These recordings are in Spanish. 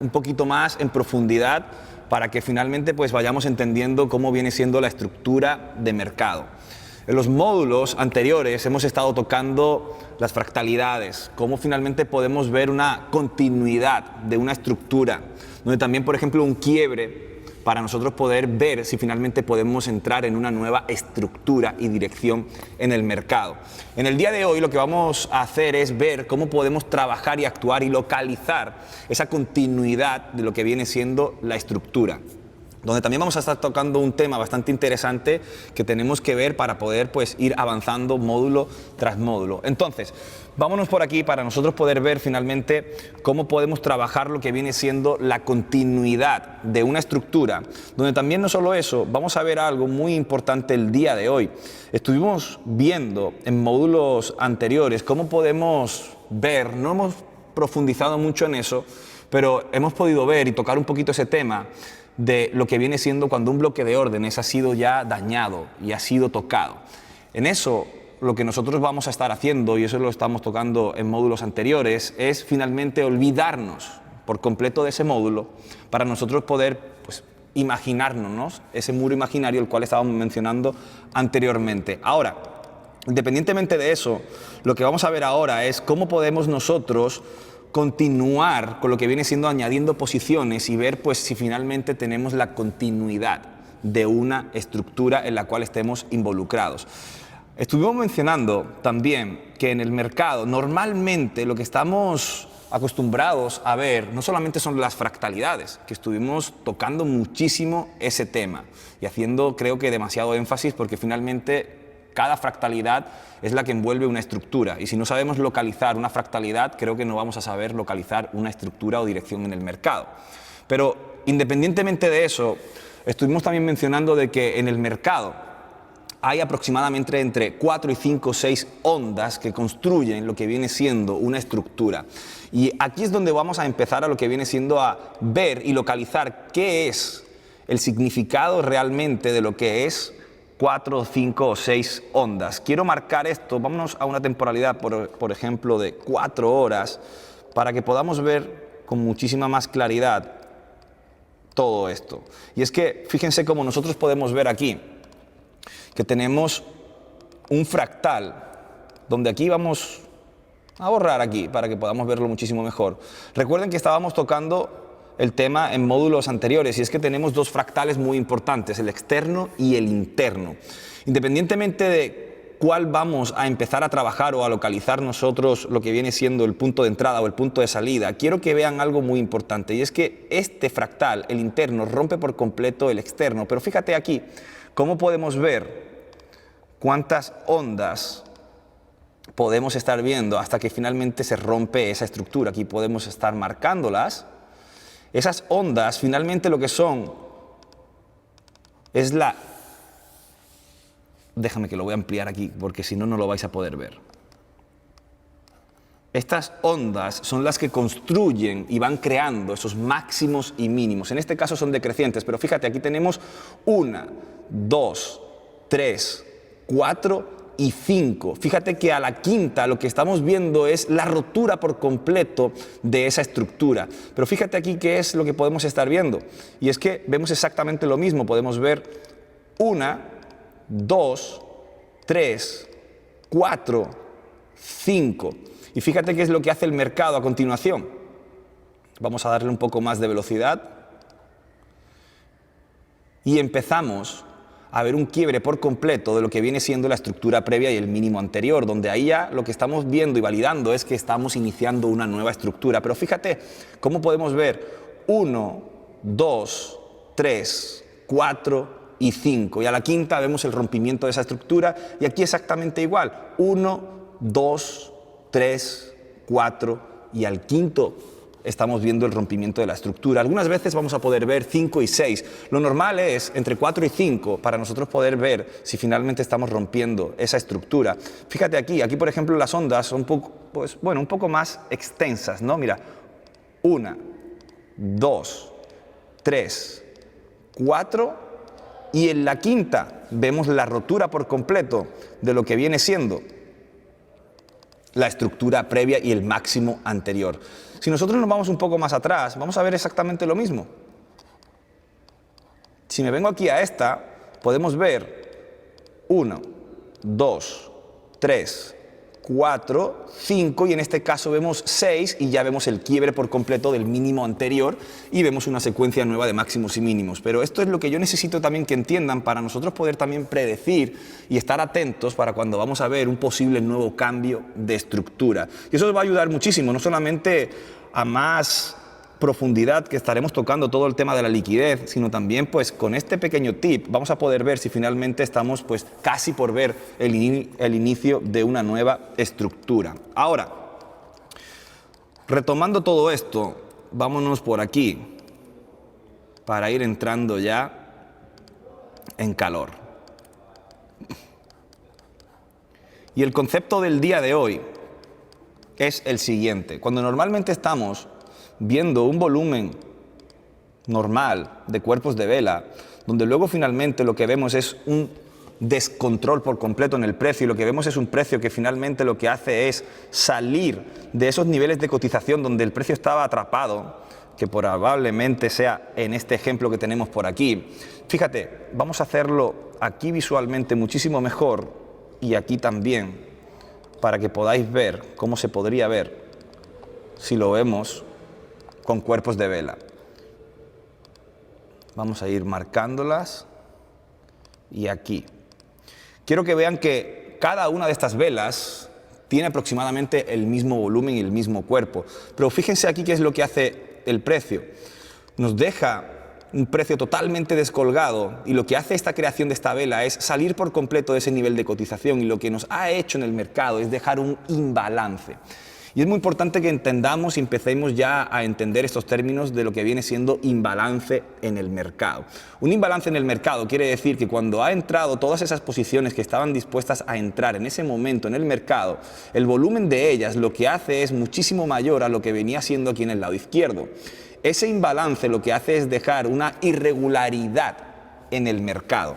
un poquito más en profundidad para que finalmente pues vayamos entendiendo cómo viene siendo la estructura de mercado. En los módulos anteriores hemos estado tocando las fractalidades, cómo finalmente podemos ver una continuidad de una estructura, donde también, por ejemplo, un quiebre para nosotros poder ver si finalmente podemos entrar en una nueva estructura y dirección en el mercado. En el día de hoy lo que vamos a hacer es ver cómo podemos trabajar y actuar y localizar esa continuidad de lo que viene siendo la estructura, donde también vamos a estar tocando un tema bastante interesante que tenemos que ver para poder pues ir avanzando módulo tras módulo. Entonces, vámonos por aquí para nosotros poder ver finalmente cómo podemos trabajar lo que viene siendo la continuidad de una estructura, donde también no solo eso, vamos a ver algo muy importante el día de hoy. Estuvimos viendo en módulos anteriores cómo podemos ver, no hemos profundizado mucho en eso, pero hemos podido ver y tocar un poquito ese tema de lo que viene siendo cuando un bloque de órdenes ha sido ya dañado y ha sido tocado. En eso lo que nosotros vamos a estar haciendo, y eso lo estamos tocando en módulos anteriores, es finalmente olvidarnos por completo de ese módulo para nosotros poder pues, imaginarnos ese muro imaginario el cual estábamos mencionando anteriormente. Ahora, independientemente de eso, lo que vamos a ver ahora es cómo podemos nosotros continuar con lo que viene siendo añadiendo posiciones y ver pues si finalmente tenemos la continuidad de una estructura en la cual estemos involucrados. Estuvimos mencionando también que en el mercado normalmente lo que estamos acostumbrados a ver no solamente son las fractalidades, que estuvimos tocando muchísimo ese tema y haciendo creo que demasiado énfasis porque finalmente cada fractalidad es la que envuelve una estructura y si no sabemos localizar una fractalidad creo que no vamos a saber localizar una estructura o dirección en el mercado. Pero independientemente de eso, estuvimos también mencionando de que en el mercado hay aproximadamente entre 4 y 5 o 6 ondas que construyen lo que viene siendo una estructura. Y aquí es donde vamos a empezar a lo que viene siendo a ver y localizar qué es el significado realmente de lo que es 4, 5 o 6 ondas. Quiero marcar esto, vámonos a una temporalidad, por ejemplo, de 4 horas, para que podamos ver con muchísima más claridad todo esto. Y es que, fíjense cómo nosotros podemos ver aquí, que tenemos un fractal, donde aquí vamos a borrar aquí, para que podamos verlo muchísimo mejor. Recuerden que estábamos tocando el tema en módulos anteriores y es que tenemos dos fractales muy importantes, el externo y el interno. Independientemente de cuál vamos a empezar a trabajar o a localizar nosotros lo que viene siendo el punto de entrada o el punto de salida, quiero que vean algo muy importante y es que este fractal, el interno, rompe por completo el externo, pero fíjate aquí cómo podemos ver cuántas ondas podemos estar viendo hasta que finalmente se rompe esa estructura. Aquí podemos estar marcándolas. Esas ondas finalmente lo que son es la... Déjame que lo voy a ampliar aquí porque si no, no lo vais a poder ver. Estas ondas son las que construyen y van creando esos máximos y mínimos. En este caso son decrecientes, pero fíjate, aquí tenemos 1, 2, 3, 4 y 5. Fíjate que a la quinta lo que estamos viendo es la rotura por completo de esa estructura. Pero fíjate aquí qué es lo que podemos estar viendo. Y es que vemos exactamente lo mismo. Podemos ver 1, 2, 3, 4, 5. Y fíjate qué es lo que hace el mercado a continuación. Vamos a darle un poco más de velocidad. Y empezamos a ver un quiebre por completo de lo que viene siendo la estructura previa y el mínimo anterior, donde ahí ya lo que estamos viendo y validando es que estamos iniciando una nueva estructura. Pero fíjate cómo podemos ver 1, 2, 3, 4 y 5. Y a la quinta vemos el rompimiento de esa estructura y aquí exactamente igual. 1, 2, 3, 4 y al quinto estamos viendo el rompimiento de la estructura. Algunas veces vamos a poder ver 5 y 6. Lo normal es entre 4 y 5 para nosotros poder ver si finalmente estamos rompiendo esa estructura. Fíjate aquí por ejemplo las ondas son un poco más extensas, ¿no? Mira, 1, 2, 3, 4 y en la quinta vemos la rotura por completo de lo que viene siendo la estructura previa y el máximo anterior. Si nosotros nos vamos un poco más atrás, vamos a ver exactamente lo mismo. Si me vengo aquí a esta, podemos ver 1, 2, 3, 4, 5 y en este caso vemos 6 y ya vemos el quiebre por completo del mínimo anterior y vemos una secuencia nueva de máximos y mínimos. Pero esto es lo que yo necesito también que entiendan para nosotros poder también predecir y estar atentos para cuando vamos a ver un posible nuevo cambio de estructura. Y eso nos va a ayudar muchísimo, no solamente a más profundidad que estaremos tocando todo el tema de la liquidez, sino también pues con este pequeño tip vamos a poder ver si finalmente estamos pues casi por ver el inicio de una nueva estructura. Ahora, retomando todo esto, vámonos por aquí para ir entrando ya en calor. Y el concepto del día de hoy es el siguiente. Cuando normalmente estamos viendo un volumen normal de cuerpos de vela, donde luego finalmente lo que vemos es un descontrol por completo en el precio y lo que vemos es un precio que finalmente lo que hace es salir de esos niveles de cotización donde el precio estaba atrapado, que probablemente sea en este ejemplo que tenemos por aquí. Fíjate, vamos a hacerlo aquí visualmente muchísimo mejor y aquí también para que podáis ver cómo se podría ver si lo vemos con cuerpos de vela. Vamos a ir marcándolas y aquí. Quiero que vean que cada una de estas velas tiene aproximadamente el mismo volumen y el mismo cuerpo. Pero fíjense aquí qué es lo que hace el precio. Nos deja un precio totalmente descolgado y lo que hace esta creación de esta vela es salir por completo de ese nivel de cotización y lo que nos ha hecho en el mercado es dejar un imbalance. Y es muy importante que entendamos y empecemos ya a entender estos términos de lo que viene siendo imbalance en el mercado. Un imbalance en el mercado quiere decir que cuando ha entrado todas esas posiciones que estaban dispuestas a entrar en ese momento en el mercado, el volumen de ellas lo que hace es muchísimo mayor a lo que venía siendo aquí en el lado izquierdo. Ese imbalance lo que hace es dejar una irregularidad en el mercado.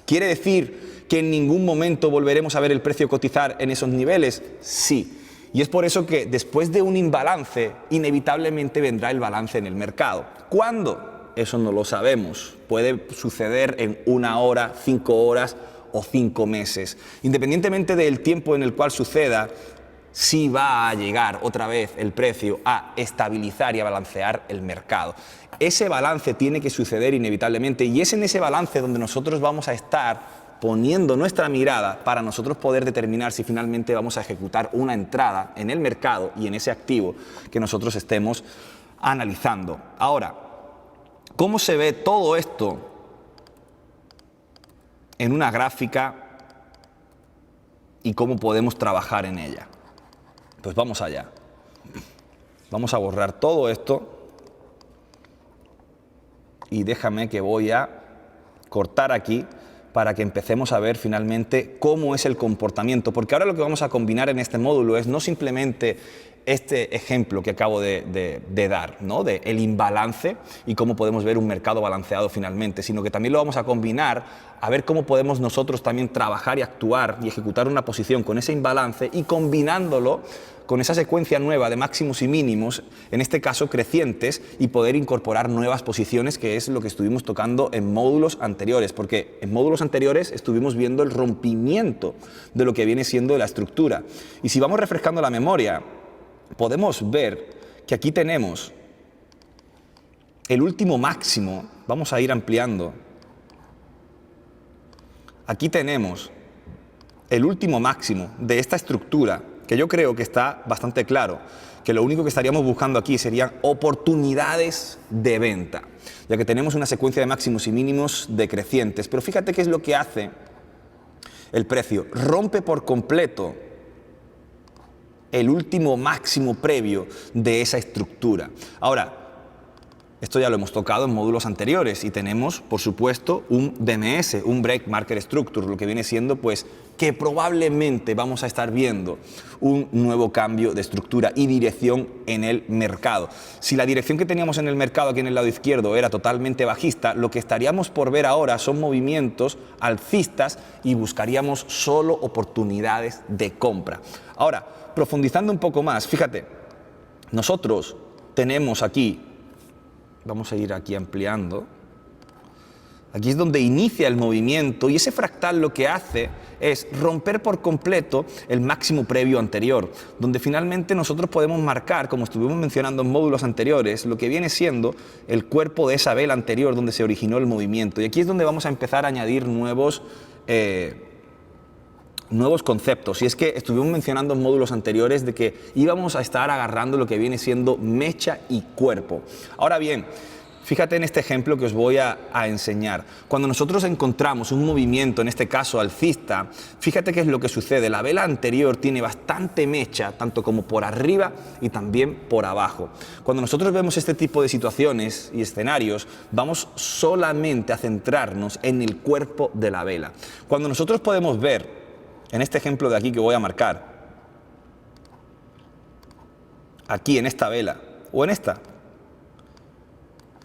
¿Quiere decir que en ningún momento volveremos a ver el precio cotizar en esos niveles? Sí. Y es por eso que después de un imbalance, inevitablemente vendrá el balance en el mercado. ¿Cuándo? Eso no lo sabemos. Puede suceder en 1 hora, 5 horas o 5 meses. Independientemente del tiempo en el cual suceda, sí va a llegar otra vez el precio a estabilizar y a balancear el mercado. Ese balance tiene que suceder inevitablemente y es en ese balance donde nosotros vamos a estar poniendo nuestra mirada para nosotros poder determinar si finalmente vamos a ejecutar una entrada en el mercado y en ese activo que nosotros estemos analizando. Ahora, ¿cómo se ve todo esto en una gráfica y cómo podemos trabajar en ella? Pues vamos allá. Vamos a borrar todo esto y déjame que voy a cortar aquí para que empecemos a ver finalmente cómo es el comportamiento, porque ahora lo que vamos a combinar en este módulo es no simplemente este ejemplo que acabo de dar, ¿no? De el imbalance y cómo podemos ver un mercado balanceado finalmente, sino que también lo vamos a combinar a ver cómo podemos nosotros también trabajar y actuar y ejecutar una posición con ese imbalance y combinándolo con esa secuencia nueva de máximos y mínimos, en este caso crecientes, y poder incorporar nuevas posiciones, que es lo que estuvimos tocando en módulos anteriores, porque en módulos anteriores estuvimos viendo el rompimiento de lo que viene siendo la estructura. Y si vamos refrescando la memoria, podemos ver que aquí tenemos el último máximo. Vamos a ir ampliando. Aquí tenemos el último máximo de esta estructura, que yo creo que está bastante claro, que lo único que estaríamos buscando aquí serían oportunidades de venta, ya que tenemos una secuencia de máximos y mínimos decrecientes. Pero fíjate qué es lo que hace el precio. Rompe por completo el último máximo previo de esa estructura. Ahora, esto ya lo hemos tocado en módulos anteriores y tenemos, por supuesto, un BMS, un Break Market Structure, lo que viene siendo pues que probablemente vamos a estar viendo un nuevo cambio de estructura y dirección en el mercado. Si la dirección que teníamos en el mercado aquí en el lado izquierdo era totalmente bajista, lo que estaríamos por ver ahora son movimientos alcistas y buscaríamos solo oportunidades de compra. Ahora, profundizando un poco más, fíjate, nosotros tenemos aquí, vamos a ir aquí ampliando, aquí es donde inicia el movimiento y ese fractal lo que hace es romper por completo el máximo previo anterior, donde finalmente nosotros podemos marcar, como estuvimos mencionando en módulos anteriores, lo que viene siendo el cuerpo de esa vela anterior donde se originó el movimiento. Y aquí es donde vamos a empezar a añadir nuevos conceptos. Y es que estuvimos mencionando en módulos anteriores de que íbamos a estar agarrando lo que viene siendo mecha y cuerpo. Ahora bien, fíjate en este ejemplo que os voy a enseñar. Cuando nosotros encontramos un movimiento, en este caso alcista, fíjate qué es lo que sucede. La vela anterior tiene bastante mecha, tanto como por arriba y también por abajo. Cuando nosotros vemos este tipo de situaciones y escenarios, vamos solamente a centrarnos en el cuerpo de la vela. Cuando nosotros podemos ver, en este ejemplo de aquí que voy a marcar, aquí en esta vela o en esta,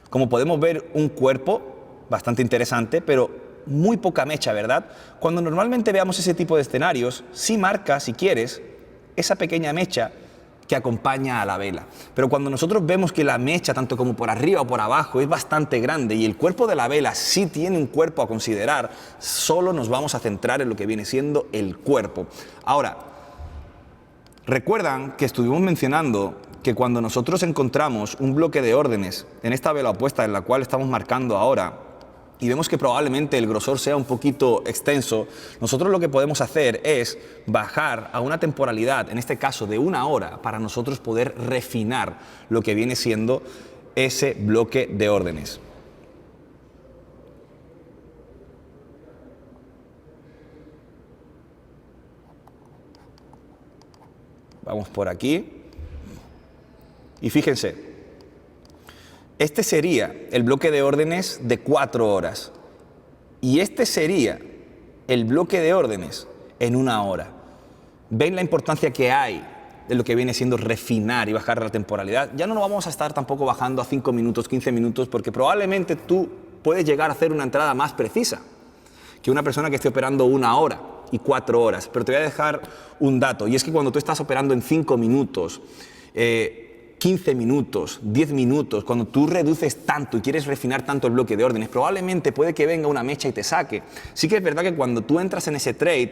como podemos ver, un cuerpo bastante interesante, pero muy poca mecha, ¿verdad? Cuando normalmente veamos ese tipo de escenarios, sí marca, si quieres, esa pequeña mecha que acompaña a la vela. Pero cuando nosotros vemos que la mecha, tanto como por arriba o por abajo, es bastante grande y el cuerpo de la vela sí tiene un cuerpo a considerar, solo nos vamos a centrar en lo que viene siendo el cuerpo. Ahora, recuerdan que estuvimos mencionando que cuando nosotros encontramos un bloque de órdenes en esta vela opuesta en la cual estamos marcando ahora y vemos que probablemente el grosor sea un poquito extenso, nosotros lo que podemos hacer es bajar a una temporalidad, en este caso de 1 hora, para nosotros poder refinar lo que viene siendo ese bloque de órdenes. Vamos por aquí. Y fíjense, este sería el bloque de órdenes de 4 horas. Y este sería el bloque de órdenes en 1 hora. ¿Ven la importancia que hay de lo que viene siendo refinar y bajar la temporalidad? Ya no nos vamos a estar tampoco bajando a 5 minutos, 15 minutos, porque probablemente tú puedes llegar a hacer una entrada más precisa que una persona que esté operando 1 hora y 4 horas. Pero te voy a dejar un dato, y es que cuando tú estás operando en 5 minutos, 15 minutos, 10 minutos, cuando tú reduces tanto y quieres refinar tanto el bloque de órdenes, probablemente puede que venga una mecha y te saque. Sí que es verdad que cuando tú entras en ese trade,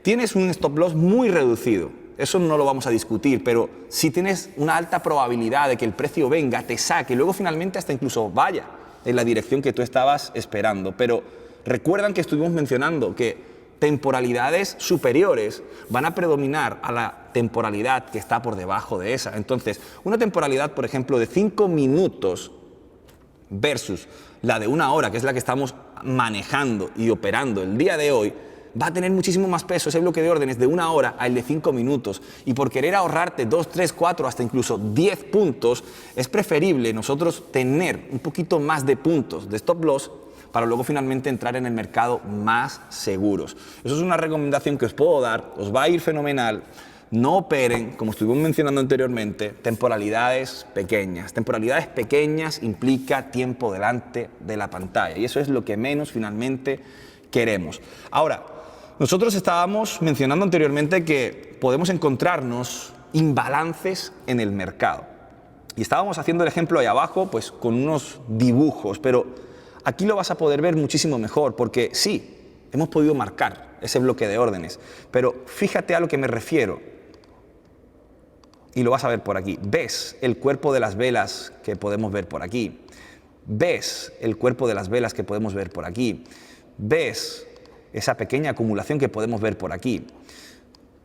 tienes un stop loss muy reducido. Eso no lo vamos a discutir, pero si tienes una alta probabilidad de que el precio venga, te saque, y luego finalmente hasta incluso vaya en la dirección que tú estabas esperando. Pero recuerdan que estuvimos mencionando que temporalidades superiores van a predominar a la temporalidad que está por debajo de esa. Entonces, una temporalidad, por ejemplo, de 5 minutos versus la de 1 hora, que es la que estamos manejando y operando el día de hoy, va a tener muchísimo más peso ese bloque de órdenes de 1 hora al de 5 minutos. Y por querer ahorrarte 2, 3, 4, hasta incluso 10 puntos, es preferible nosotros tener un poquito más de puntos de stop loss para luego finalmente entrar en el mercado más seguros. Eso es una recomendación que os puedo dar, os va a ir fenomenal. No operen, como estuvimos mencionando anteriormente, temporalidades pequeñas. Temporalidades pequeñas implica tiempo delante de la pantalla y eso es lo que menos finalmente queremos. Ahora, nosotros estábamos mencionando anteriormente que podemos encontrarnos imbalances en el mercado. Y estábamos haciendo el ejemplo ahí abajo, pues con unos dibujos, pero aquí lo vas a poder ver muchísimo mejor, porque sí, hemos podido marcar ese bloque de órdenes, pero fíjate a lo que me refiero, y lo vas a ver por aquí. ¿Ves el cuerpo de las velas que podemos ver por aquí? ¿Ves el cuerpo de las velas que podemos ver por aquí? ¿Ves esa pequeña acumulación que podemos ver por aquí?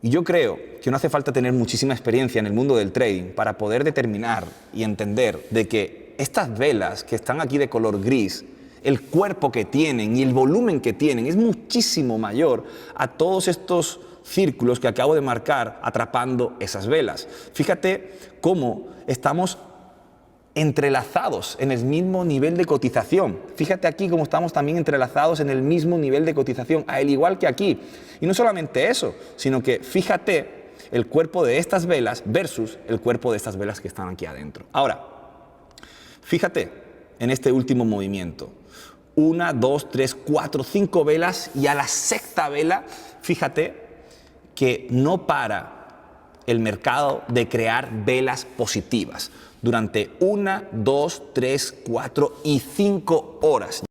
Y yo creo que no hace falta tener muchísima experiencia en el mundo del trading para poder determinar y entender de que estas velas que están aquí de color gris, el cuerpo que tienen y el volumen que tienen es muchísimo mayor a todos estos círculos que acabo de marcar atrapando esas velas. Fíjate cómo estamos entrelazados en el mismo nivel de cotización. Fíjate aquí cómo estamos también entrelazados en el mismo nivel de cotización, al igual que aquí. Y no solamente eso, sino que fíjate el cuerpo de estas velas versus el cuerpo de estas velas que están aquí adentro. Ahora, fíjate en este último movimiento. 1, 2, 3, 4, 5 velas y a la sexta vela, fíjate que no para el mercado de crear velas positivas durante 1, 2, 3, 4 y 5 horas.